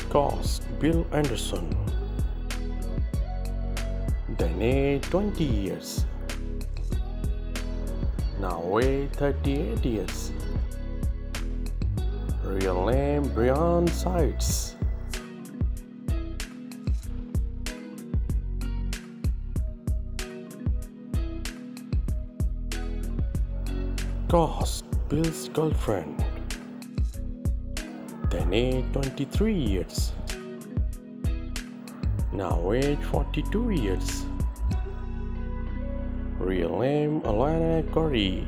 Cost Bill Anderson. Then age 20 years. Now age 38 years. Real name Brian Sides. Cost Bill's girlfriend. Then age 23 years. Now age 42 years. Real name Alana Corey.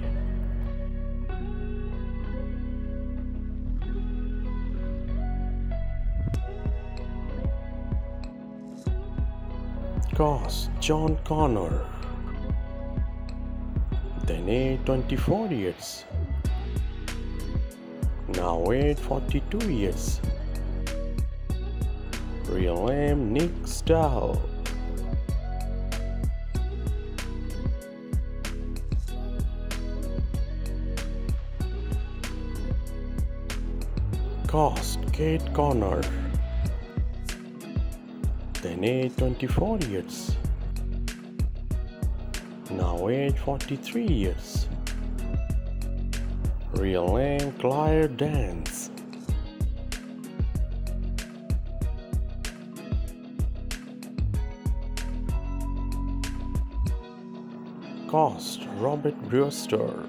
Cost John Connor. Then age 24 years. Now age 42 years. Real name Nick Stahl. Cost Kate Connor. Then age 24 years. Now age 43 years. Real name Claire Dance. Cost Robert Brewster.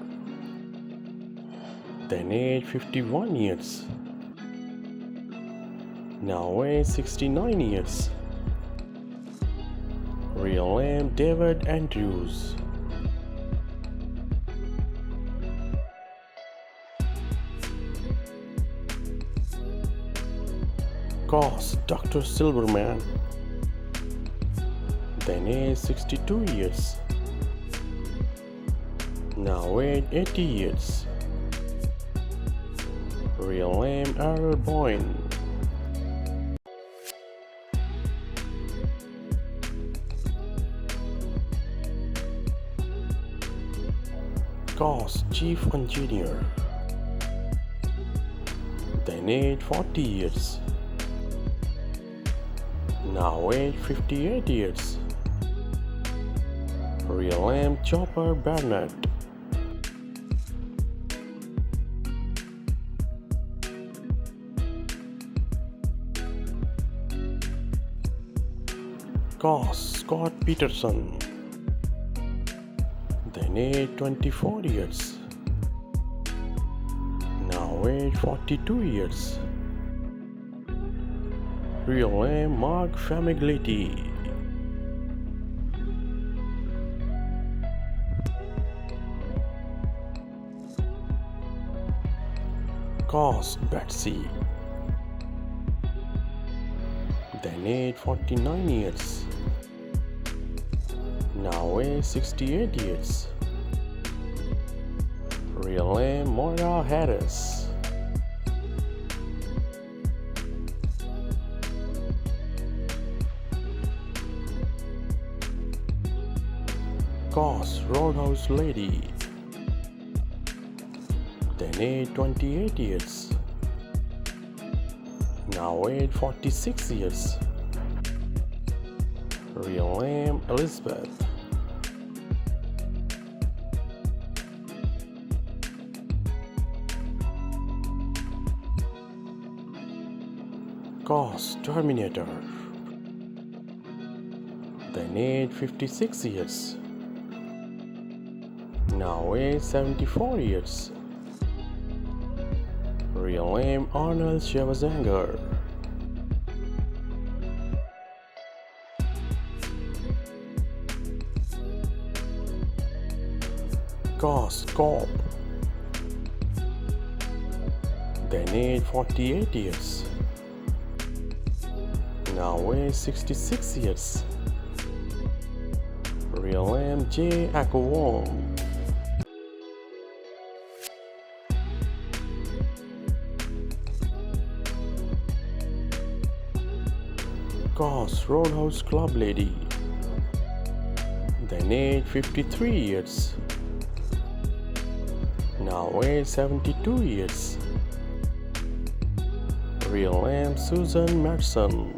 Then age 51 years. Now age 69 years. Real name David Andrews. Cost Dr. Silverman. Then age 62 years. Now age 80 years. Real name Earl Boen. Cost Chief Engineer. Then age 40 years. Now age 58 years. Real name Chopper Bernet. Cost Scott Peterson. Then age 24 years. Now age 42 years. Real name Mark Famiglietti. Cost Betsy. Then age 49 years. Now age 68 years. Real name Moira Harris. Cost Roadhouse Lady. Then age 28 years. Now age 46 years. Real name Elizabeth. Cost Terminator. Then age 56 years. Now age 74 years. Real name Arnold Schwarzenegger. Cost Cop. Then age 48 years. Now age 66 years. Real name J. Aquawong. Cost Roadhouse Club Lady. Then age 53 years. Now age 72 years. Real name Susan Madsen.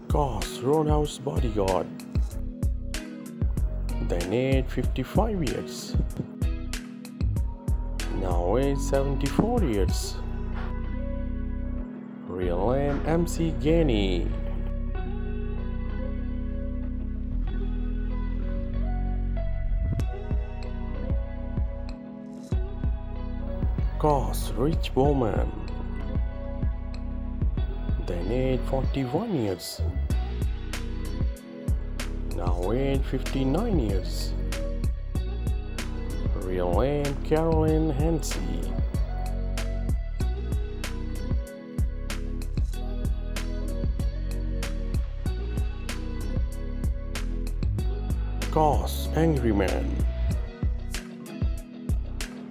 Cause Roadhouse bodyguard. Then age 55 years. Now age 74 years. Real name MC Gainey. Cause Rich Bowman. Then age 41 years. Now age 59 years. Real name Carolyn Hensey. Cause Angry Man.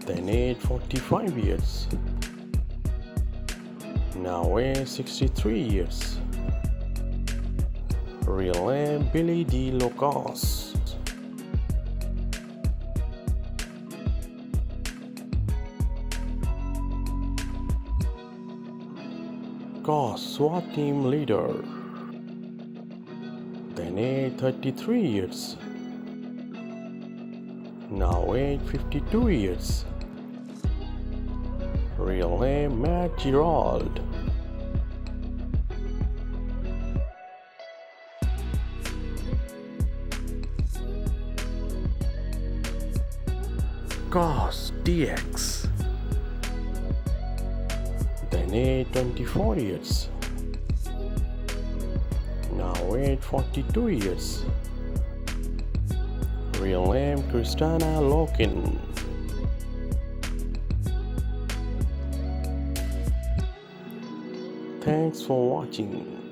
Then age 45 years. Now age 63 years. Real name Billy D. Locos. Cause SWAT team leader. Then age 33 years. Now age 52 years. Real name Matt Gerald. Cause DX. Then age 24 years. Now age 42 years. Real name Kristanna Loken. Thanks for watching.